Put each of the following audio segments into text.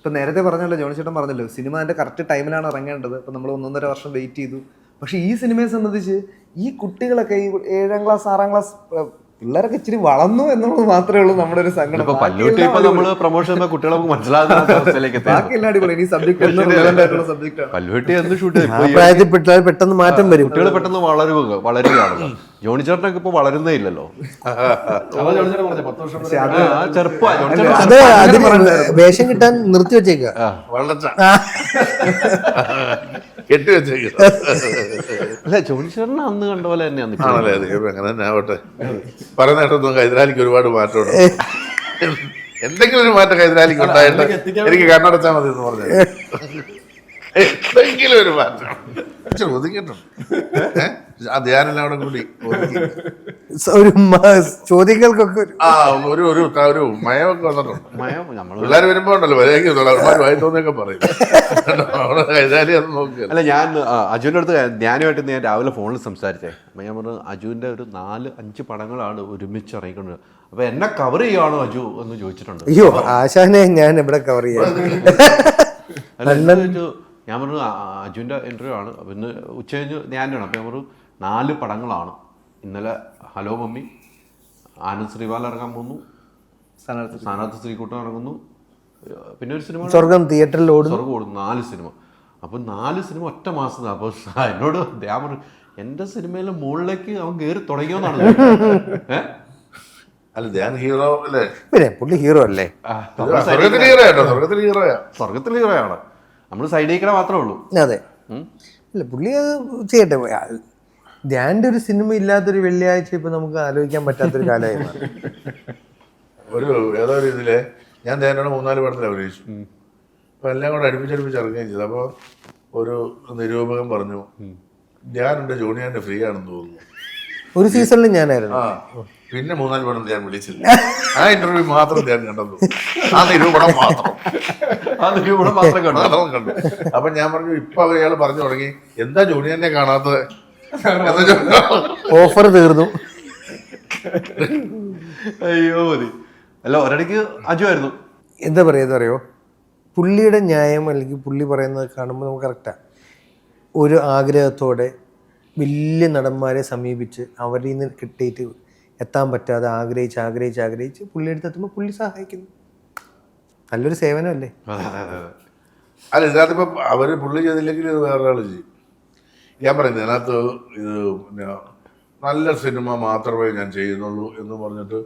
ഇപ്പം നേരത്തെ പറഞ്ഞല്ലോ, ജോണി ചേട്ടൻ പറഞ്ഞല്ലോ, സിനിമ അതിൻ്റെ കറക്റ്റ് ടൈമിലാണ് ഇറങ്ങേണ്ടത്. ഇപ്പം നമ്മൾ 1.5 വർഷം വെയിറ്റ് ചെയ്തു. പക്ഷേ ഈ സിനിമയെ സംബന്ധിച്ച് ഈ കുട്ടികളൊക്കെ ഈ 7ാം ക്ലാസ് 6ാം ക്ലാസ് പിള്ളേരൊക്കെ ഇച്ചിരി വളർന്നു എന്നുള്ളത് മാത്രമേ ഉള്ളൂ നമ്മുടെ ഒരു സങ്കടം. ബാക്കിയെല്ലാം അടിപൊളി. ഈ സബ്ജക്ട് പെട്ടെന്ന് മാറ്റം വരും. കുട്ടികൾ പെട്ടെന്ന് വളരുകയാണല്ലോ. ജോണി ചേട്ടനൊക്കെ ഇപ്പൊ വളരുന്നേ ഇല്ലല്ലോ. അത് വേഷം കിട്ടാൻ നിർത്തി വെച്ചേക്ക, അല്ല ജോണി ചേട്ടനെ അന്ന് കണ്ട പോലെ തന്നെയാണ്. അങ്ങനെ തന്നെ ആവട്ടെ. പറയുന്നേട്ടൊന്നും ഹൈദരാലിക്ക് ഒരുപാട് മാറ്റമുണ്ട്. എന്തെങ്കിലും ഒരു മാറ്റം ഹൈദരാലിക്ക് ഉണ്ടായിട്ട് എനിക്ക് കണ്ണടച്ചാൽ മതി എന്ന് പറഞ്ഞു. എന്തെങ്കിലും ഒരു മാറ്റം ഒതുക്കിയിട്ടുണ്ട്. ആ ധ്യാനെല്ലാം അവിടെ കൂടി ഒരു ചോദ്യങ്ങൾക്കൊക്കെ ഒരു മയമൊക്കെ വന്നിട്ടുണ്ട്. പിള്ളേർ വരുമ്പോ ഉണ്ടല്ലോ വരേക്ക് തോന്നിയൊക്കെ പറയും. ഹൈദരാലി അത് നോക്കുക. അല്ല, ഞാൻ അജുവിൻ്റെ അടുത്ത് ധ്യാനമായിട്ട് ഞാൻ രാവിലെ ഫോണിൽ സംസാരിച്ചേ. അപ്പം ഞാൻ പറഞ്ഞു, അജുവിൻ്റെ ഒരു 4-5 പടങ്ങളാണ് ഒരുമിച്ച് ഇറങ്ങിക്കൊണ്ടിരുന്നത്. അപ്പൊ എന്നെ കവർ ചെയ്യുവാണോ അജു എന്ന് ചോദിച്ചിട്ടുണ്ട്. അയ്യോ, ആശാനെ ഞാൻ എവിടെ കവർ ചെയ്യാം. ഞാൻ പറഞ്ഞു അജുവിൻ്റെ ഇന്റർവ്യൂ ആണ്. അപ്പം ഇന്ന് ഉച്ച കഴിഞ്ഞ് ധ്യാനാണ്. അപ്പം ഞാൻ പറഞ്ഞു 4 പടങ്ങളാണ്. ഇന്നലെ ഹലോ മമ്മി, ആനന്ദ് ശ്രീവാൽ ഇറങ്ങാൻ പോകുന്നു, സ്ഥാനാർത്ഥി ശ്രീകുട്ടൻ ഇറങ്ങുന്നു, പിന്നെ ഒരു സിനിമ സ്വർഗം തിയേറ്ററിൽ ഓടുന്നു. 4 സിനിമ. അപ്പം 4 സിനിമ ഒറ്റ മാസം. അപ്പോൾ എന്നോട് ഞാൻ പറഞ്ഞു, എൻ്റെ സിനിമയിലെ മുകളിലേക്ക് അവൻ കയറി തുടങ്ങിയോന്നാണ്. അല്ല, ധ്യാൻ ഹീറോ അല്ലേ? പിന്നെ പുള്ളി ഹീറോ അല്ലേ? സ്വർഗത്തിൽ ഹീറോയാണ്. നമ്മൾ സൈഡിൽ മാത്രമേ ഉള്ളൂ. അതെ, അല്ല പുള്ളി അത് ചെയ്യട്ടെ. ധ്യാൻ്റെ ഒരു സിനിമ ഇല്ലാത്തൊരു വെള്ളിയാഴ്ച ഇപ്പൊ നമുക്ക് ആലോചിക്കാൻ പറ്റാത്തൊരു കാലമായി. ഏതോ ഒരു ഇതില് ഞാൻ ധ്യാനോട് 3-4 പടത്തിൽ അഭിനയിച്ചു. അപ്പൊ എല്ലാം കൂടെ അടുപ്പിച്ചടുപ്പിച്ച് ഇറങ്ങുകയും ചെയ്തു. അപ്പൊ ഒരു നിരൂപകൻ പറഞ്ഞു, ധ്യാനുണ്ട് ജോണിയാന്റെ ഫ്രീ ആണെന്ന് തോന്നുന്നു. ഒരു സീസണിൽ ഞാനായിരുന്നു. പിന്നെ 3-4 പടം ധ്യാൻ വിളിച്ചില്ല. ആ ഇന്റർവ്യൂ മാത്രം ധ്യാൻ കണ്ടു. ആ നിരൂപണം മാത്രം കണ്ടു. അപ്പൊ ഞാൻ പറഞ്ഞു, ഇപ്പൊ അയാൾ പറഞ്ഞു തുടങ്ങി, എന്താ ജോണിയാനെ കാണാത്തത്? ഓഫർ തീർന്നു. അയ്യോ മതി. അല്ല, ഒരിടയ്ക്ക് അജു ആയിരുന്നു. എന്താ പറയുക, പുള്ളിയുടെ ന്യായം അല്ലെങ്കിൽ പുള്ളി പറയുന്നത് കാണുമ്പോൾ നമുക്ക് കറക്റ്റാണ്. ഒരു ആഗ്രഹത്തോടെ വലിയ നടന്മാരെ സമീപിച്ച് അവരിൽ നിന്ന് കിട്ടിയിട്ട് എത്താൻ പറ്റാതെ ആഗ്രഹിച്ച് പുള്ളി അടുത്തെത്തുമ്പോൾ പുള്ളി സഹായിക്കുന്നു. നല്ലൊരു സേവനമല്ലേ? അല്ല, ഇതിനകത്തിപ്പോ അവര് പുള്ളി ചെയ്തില്ലെങ്കിൽ ഇത് വേറൊരാൾ ചെയ്യും. ഞാൻ പറയുന്നത് ഇതിനകത്ത് ഇത് പിന്നെ നല്ല സിനിമ മാത്രമേ ഞാൻ ചെയ്യുന്നുള്ളൂ എന്ന് പറഞ്ഞിട്ട്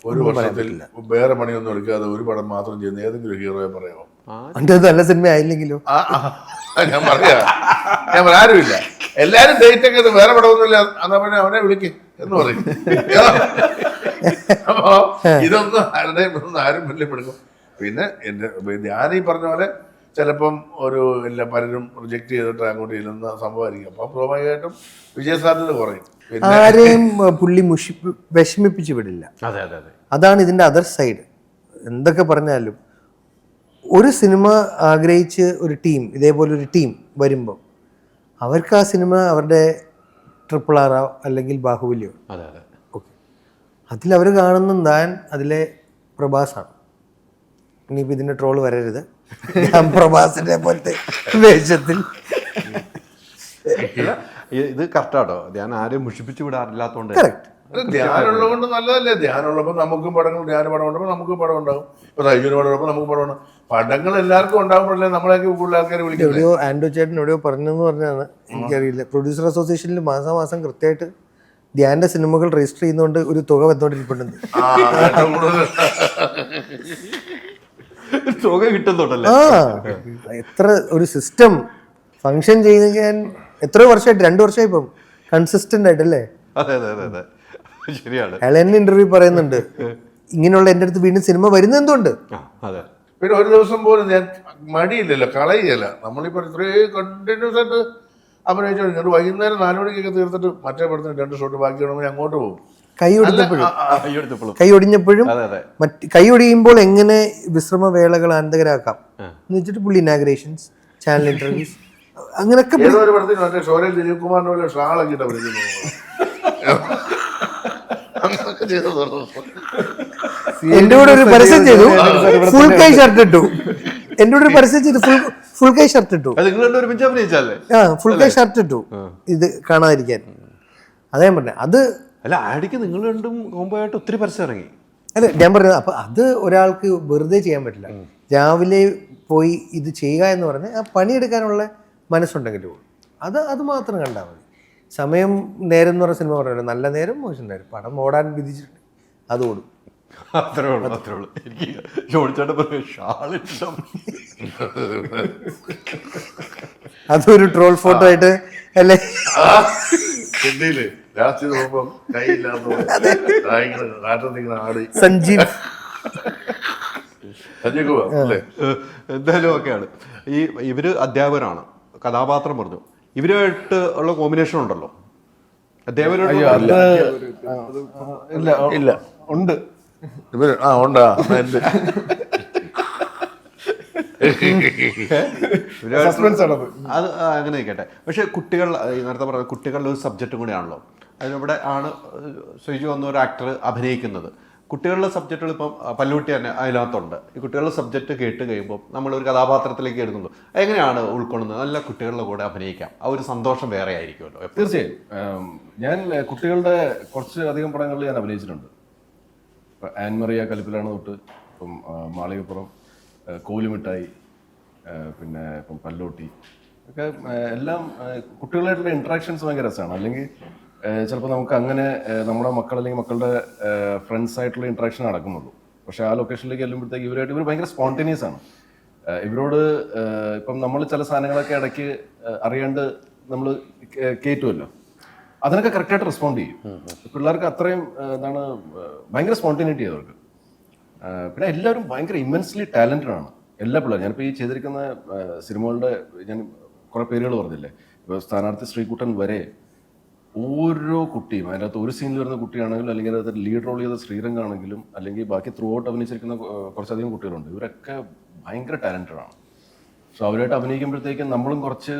ഒരു വർഷത്തിൽ വേറെ പണിയൊന്നും എടുക്കാതെ ഒരു പടം മാത്രം ചെയ്യുന്ന ഏതെങ്കിലും ഹീറോയെ പറയാമോ? നല്ല സിനിമ ആയില്ലെങ്കിലോ? ഞാൻ ആരുമില്ല. എല്ലാരും ഡേറ്റ് ഒക്കെ വേറെ പടമൊന്നുമില്ല, എന്നാ പിന്നെ അവനെ വിളിക്കും എന്ന് പറയും. അപ്പോ ഇതൊന്നും ആരും വെല്ലുപ്പെടുക്കും. പിന്നെ ഞാനീ പറഞ്ഞ പോലെ ചിലപ്പം പലരും റിജക്ട് ചെയ്തിട്ട് അങ്ങോട്ട് ചെല്ലുന്ന സംഭവമായിരിക്കും. അപ്പം സ്വാഭാവികമായിട്ടും വിജയസാധ്യത കുറയും. ആരെയും പുള്ളി വിഷമിപ്പിച്ചു വിടില്ല. അതാണ് ഇതിന്റെ അതർ സൈഡ്. എന്തൊക്കെ പറഞ്ഞാലും ഒരു സിനിമ ആഗ്രഹിച്ച് ഒരു ടീം, ഇതേപോലെ ഒരു ടീം വരുമ്പോൾ അവർക്ക് ആ സിനിമ അവരുടെ RRR അല്ലെങ്കിൽ ബാഹുബലിയോ, ഓക്കെ, അതിലവർ കാണുന്ന താൻ അതിലെ പ്രഭാസാണ്. ഇനിയിപ്പോൾ ഇതിൻ്റെ ട്രോള് വരരുത്, ഞാൻ പ്രഭാസിനെ പോലത്തെ വേഷത്തിൽ. ഇത് കറക്റ്റാട്ടോ. ഞാൻ ആരെയും മുഷിപ്പിച്ചു വിടാറില്ലാത്തതുകൊണ്ട്. കറക്റ്റ്. ധ്യാനുള്ളത് കൊണ്ട് നല്ലതല്ലേ? ധ്യാനുള്ളപ്പോൾ നമുക്കും പടങ്ങൾ, ധ്യാന പടം ഉണ്ടപ്പോൾ നമുക്കും പടം ഉണ്ടാവും. ഇപ്പൊ തൈജൂര് പടം ഉള്ളപ്പോൾ നമുക്ക് പടം ഉണ്ടാവും. പടങ്ങൾ എല്ലാവർക്കും ഉണ്ടാകുമ്പോഴല്ലേ നമ്മളെയൊക്കെ കൂടുതൽ ആൾക്കാർ വിളിക്കുന്നത്. എവിടെയോ ആൻഡ്രൂ ചേട്ടൻ എവിടെയോ പറഞ്ഞെന്ന് പറഞ്ഞാണ്, എനിക്കറിയില്ല. പ്രൊഡ്യൂസർ അസോസിയേഷനിൽ മാസം കൃത്യമായിട്ട് ധ്യാന്റെ സിനിമകൾ രജിസ്റ്റർ ചെയ്യുന്നതുകൊണ്ട് ഒരു തുക വന്നുകൊണ്ടിരിപ്പുണ്ട്. തുക കിട്ടുന്നുണ്ടല്ലോ. എത്ര ഒരു സിസ്റ്റം ഫങ്ഷൻ ചെയ്യാൻ എത്രയോ വർഷമായിട്ട്, 2 വർഷമായി ഇപ്പം കൺസിസ്റ്റന്റ് ആയിട്ടല്ലേ? അതെ, ശരിയാണ്. അയാൾ എന്നെ ഇന്റർവ്യൂ പറയുന്നുണ്ട്, ഇങ്ങനെയുള്ള എൻ്റെ അടുത്ത് വീണ്ടും സിനിമ വരുന്നത് എന്തുകൊണ്ട്. പിന്നെ ഒരു ദിവസം പോലും ഞാൻ മടിയില്ലല്ലോ, കളയില്ല. നമ്മളിപ്പോൾ ഇത്രയും കണ്ടിന്യൂസ് ആയിട്ട് അഭിനയിച്ചു. വൈകുന്നേരം 4 മണിക്കൊക്കെ തീർത്തിട്ട് മറ്റേ പടത്തിന് 2 ഷോട്ട് ബാക്കി വേണമെങ്കിൽ അങ്ങോട്ട് പോകും. കൈ ഒടിഞ്ഞപ്പോഴും കൈ ഒടിയുമ്പോൾ എങ്ങനെ വിശ്രമവേളകൾ ആനന്ദകരാക്കാം എന്ന് വെച്ചിട്ട് പുള്ളി ഇനാഗ്രേഷൻസ്, ചാനൽ ഇന്റർവ്യൂസ്, അങ്ങനെയൊക്കെ. ഒരു പടത്തിന് മറ്റേ ഷോരയിൽ ദിലീപ് കുമാറിന്റെ പോലെ ഷാളാക്കിയിട്ടാ വിളിക്കുന്നു. എന്റെ കൂടെ ഒരു പരസ്യം ചെയ്തു, ഫുൾ കൈ ഷർട്ട് ഇട്ടു. എൻ്റെ ഒരു പരസ്യം ചെയ്ത് ഫുൾ കൈ ഷർട്ട് ഇട്ടു. അത് നിങ്ങൾ രണ്ടും ഒരുമിച്ച് അഭിനയിച്ചല്ലേ? ഫുൾ കൈ ഷർട്ട് ഇട്ടു ഇത് കാണാതിരിക്കാൻ. അതേ ഞാൻ പറഞ്ഞത് അത് അല്ല, ആഡിക്ക് നിങ്ങൾ രണ്ടും കോമ്പോ ആയിട്ട് ഒത്തിരി പരസ്യം ഇറങ്ങി. അല്ല ഞാൻ പറഞ്ഞത്, അപ്പൊ അത് ഒരാൾക്ക് വെറുതെ ചെയ്യാൻ പറ്റില്ല. രാവിലെ പോയി ഇത് ചെയ്യുക എന്ന് പറഞ്ഞാൽ ആ പണിയെടുക്കാനുള്ള മനസ്സുണ്ടെങ്കിൽ അത് മാത്രം കണ്ടാൽ മതി. സമയം നേരം എന്ന് പറഞ്ഞ സിനിമ പറഞ്ഞല്ലോ, നല്ല നേരം മോശം നേരം, പടം ഓടാൻ വിധിച്ചിട്ടുണ്ട് അത് ഓടും. അത്രേ ഉള്ളൂ, അത്രേ ഉള്ളൂ. എനിക്ക് ജോണിച്ചേട്ടൻ പറഞ്ഞു ഷാളിഷ്ടം. അതൊരു ട്രോൾ ഫോട്ടോ ആയിട്ട് അല്ലേ രാത്രി നോക്കുമ്പം കൈയില്ലാത്ത ആടി സഞ്ജീവ് അല്ലേ? എന്തായാലും ഒക്കെയാണ്. ഇവര് അധ്യാപകരാണ്, കഥാപാത്രം പറഞ്ഞു. ഇവരുമായിട്ട് ഉള്ള കോമ്പിനേഷൻ ഉണ്ടല്ലോ അധ്യാപകരോട്? ഇല്ല ഉണ്ട്. ഇവര് ഉണ്ടാ ഉണ്ട്. അത് അങ്ങനെ നിൽക്കട്ടെ. പക്ഷെ കുട്ടികൾ, നേരത്തെ പറഞ്ഞ കുട്ടികളുടെ ഒരു സബ്ജക്റ്റും കൂടിയാണല്ലോ. അതിനിവിടെ ആണ് ശ്രീജു എന്ന ഒരു ആക്ടർ അഭിനയിക്കുന്നത്. കുട്ടികളുടെ സബ്ജക്റ്റുകൾ ഇപ്പം പല്ലൂട്ടി തന്നെ അതിനകത്തുണ്ട്. ഈ കുട്ടികളുടെ സബ്ജക്റ്റ് കേട്ട് കഴിയുമ്പോൾ നമ്മളൊരു കഥാപാത്രത്തിലേക്ക് എടുക്കുന്നുള്ളൂ. എങ്ങനെയാണ് ഉൾക്കൊള്ളുന്നത്? നല്ല കുട്ടികളുടെ കൂടെ അഭിനയിക്കാം, ആ ഒരു സന്തോഷം വേറെ ആയിരിക്കുമല്ലോ. തീർച്ചയായും ഞാൻ കുട്ടികളുടെ കുറച്ച് അധികം പടങ്ങളിൽ ഞാൻ അഭിനയിച്ചിട്ടുണ്ട്. ഇപ്പം ആൻമറിയ കലിപ്പിലാണ് തൊട്ട് ഇപ്പം മാളികപ്പുറം, കോലുമിഠായി, പിന്നെ ഇപ്പം പല്ലൂട്ടി ഒക്കെ എല്ലാം കുട്ടികളായിട്ടുള്ള ഇൻട്രാക്ഷൻസ് ഭയങ്കര രസമാണ്. അല്ലെങ്കിൽ ചിലപ്പോൾ നമുക്ക് അങ്ങനെ നമ്മുടെ മക്കൾ അല്ലെങ്കിൽ മക്കളുടെ ഫ്രണ്ട്സ് ആയിട്ടുള്ള ഇൻട്രാക്ഷൻ നടക്കുന്നുള്ളൂ. പക്ഷെ ആ ലൊക്കേഷനിലേക്ക് ചെല്ലുമ്പോഴത്തേക്ക് ഇവർ ഭയങ്കര സ്പോണ്ടേനിയസ് ആണ്. ഇവരോട് ഇപ്പം നമ്മൾ ചില സാധനങ്ങളൊക്കെ ഇടയ്ക്ക് അറിയാണ്ട് നമ്മൾ കയറ്റുമല്ലോ, അതിനൊക്കെ കറക്റ്റായിട്ട് റെസ്പോണ്ട് ചെയ്യും. പിള്ളേർക്ക് അത്രയും എന്താണ് ഭയങ്കര സ്പോണ്ടേനിറ്റി അവർക്ക്. പിന്നെ എല്ലാവരും ഭയങ്കര ഇമ്മൻസ്ലി ടാലൻറ്റഡ് ആണ് എല്ലാ പിള്ളേരും. ഞാനിപ്പോൾ ഈ ചെയ്തിരിക്കുന്ന സിനിമകളുടെ ഞാൻ കുറേ പേരുകൾ പറഞ്ഞില്ലേ, ഇപ്പോൾ സ്ഥാനാർത്ഥി ശ്രീകുട്ടൻ വരെ ഓരോ കുട്ടിയും അതിനകത്ത് ഒരു സീനിൽ വരുന്ന കുട്ടിയാണെങ്കിലും അല്ലെങ്കിൽ അതിനകത്ത് ലീഡ് റോൾ ചെയ്ത ശ്രീരംഗാണെങ്കിലും അല്ലെങ്കിൽ ബാക്കി ത്രൂ ഔട്ട് അഭിനയിച്ചിരിക്കുന്ന കുറച്ചധികം കുട്ടികളുണ്ട്. ഇവരൊക്കെ ഭയങ്കര ടാലൻറ്റഡ് ആണ്. സോ അവരായിട്ട് അഭിനയിക്കുമ്പോഴത്തേക്കും നമ്മളും കുറച്ച്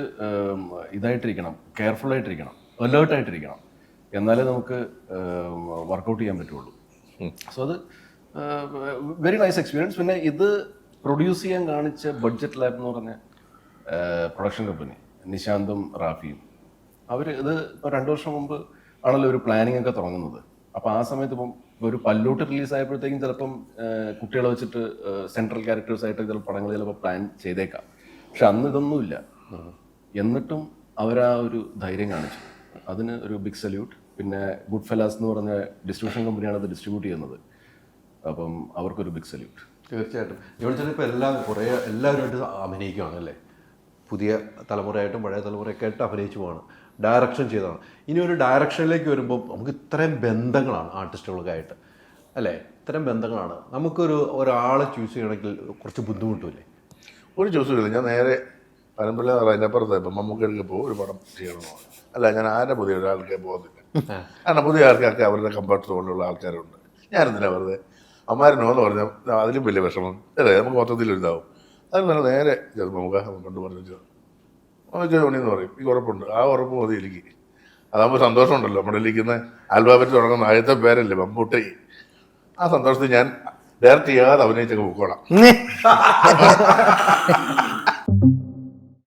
ഇതായിട്ടിരിക്കണം, കെയർഫുൾ ആയിട്ടിരിക്കണം, അലേർട്ടായിട്ടിരിക്കണം. എന്നാലേ നമുക്ക് വർക്കൗട്ട് ചെയ്യാൻ പറ്റുള്ളൂ. സോ അത് വെരി നൈസ് എക്സ്പീരിയൻസ്. പിന്നെ ഇത് പ്രൊഡ്യൂസ് ചെയ്യാൻ കാണിച്ച ബഡ്ജറ്റ് ലാബ് എന്ന് പറഞ്ഞ പ്രൊഡക്ഷൻ കമ്പനി, നിശാന്തും റാഫിയും, അവർ ഇത് ഇപ്പോൾ 2 വർഷം മുമ്പ് ആണല്ലോ ഒരു പ്ലാനിങ് ഒക്കെ തുടങ്ങുന്നത്. അപ്പോൾ ആ സമയത്ത് ഇപ്പം ഒരു പല്ലൂട്ട് റിലീസ് ആയപ്പോഴത്തേക്കും ചിലപ്പം കുട്ടികളെ വെച്ചിട്ട് സെൻട്രൽ ക്യാരക്ടേഴ്സ് ആയിട്ട് ചില പടങ്ങൾ ചിലപ്പോൾ പ്ലാൻ ചെയ്തേക്കാം. പക്ഷെ അന്ന് ഇതൊന്നുമില്ല. എന്നിട്ടും അവരാ ഒരു ധൈര്യം കാണിച്ചു. അതിന് ഒരു ബിഗ് സല്യൂട്ട്. പിന്നെ ഗുഡ് ഫെലാസ് എന്ന് പറഞ്ഞ ഡിസ്ട്രിബ്യൂഷൻ കമ്പനിയാണ് അത് ഡിസ്ട്രിബ്യൂട്ട് ചെയ്യുന്നത്. അപ്പം അവർക്കൊരു ബിഗ് സല്യൂട്ട്. തീർച്ചയായിട്ടും. ജോണിച്ചേട്ടൻ ഇപ്പോൾ എല്ലാവരുമായിട്ട് അഭിനയിക്കുകയാണ് അല്ലേ? പുതിയ തലമുറയായിട്ടും പഴയ തലമുറയൊക്കെ ആയിട്ട് അഭിനയിച്ചു പോവാണ്, ഡയറക്ഷൻ ചെയ്തതാണ്. ഇനി ഒരു ഡയറക്ഷനിലേക്ക് വരുമ്പോൾ നമുക്ക് ഇത്രയും ബന്ധങ്ങളാണ് ആർട്ടിസ്റ്റുകൾക്കായിട്ട് അല്ലേ? ഇത്രയും ബന്ധങ്ങളാണ്. ഒരാളെ ചൂസ് ചെയ്യണമെങ്കിൽ കുറച്ച് ബുദ്ധിമുട്ടില്ലേ? ഒരു ചൂസില്ല. ഞാൻ നേരെ പരമ്പര അതിനപ്പുറത്ത് ഇപ്പം മമ്മൂക്കടുക്ക് പോകും ഒരു പടം ചെയ്യണമെന്ന് പറഞ്ഞു. അല്ല, ഞാൻ ആരെ പുതിയ ഒരാൾക്കേ പോകുന്നില്ല. കാരണം പുതിയ ആൾക്കാർക്ക് അവരുടെ കംഫർട്ട് സോണിലുള്ള ആൾക്കാരുണ്ട്. ഞാനെന്തിനാ വെറുതെ അമ്മാരനോന്ന് പറഞ്ഞാൽ അതിലും വലിയ വിഷമം അല്ലേ, നമുക്ക് മൊത്തത്തിലൊരിതാവും. അത് നല്ല നേരെ നമുക്ക് കൊണ്ട് പറഞ്ഞു ജോണിന്ന് പറയും, ഈ ഉറപ്പുണ്ട്, ആ ഉറപ്പ് മതി എനിക്ക്. അതാകുമ്പോൾ സന്തോഷമുണ്ടല്ലോ. നമ്മുടെ ഇരിക്കുന്ന ആൽബാബറ്റ് തുടങ്ങുന്ന ആദ്യത്തെ പേരല്ലേ മമ്മൂട്ടി. ആ സന്തോഷത്തിൽ ഞാൻ ഡയറക്റ്റ് ചെയ്യാതെ അഭിനയിച്ചൊക്കെ പൊക്കോളാം.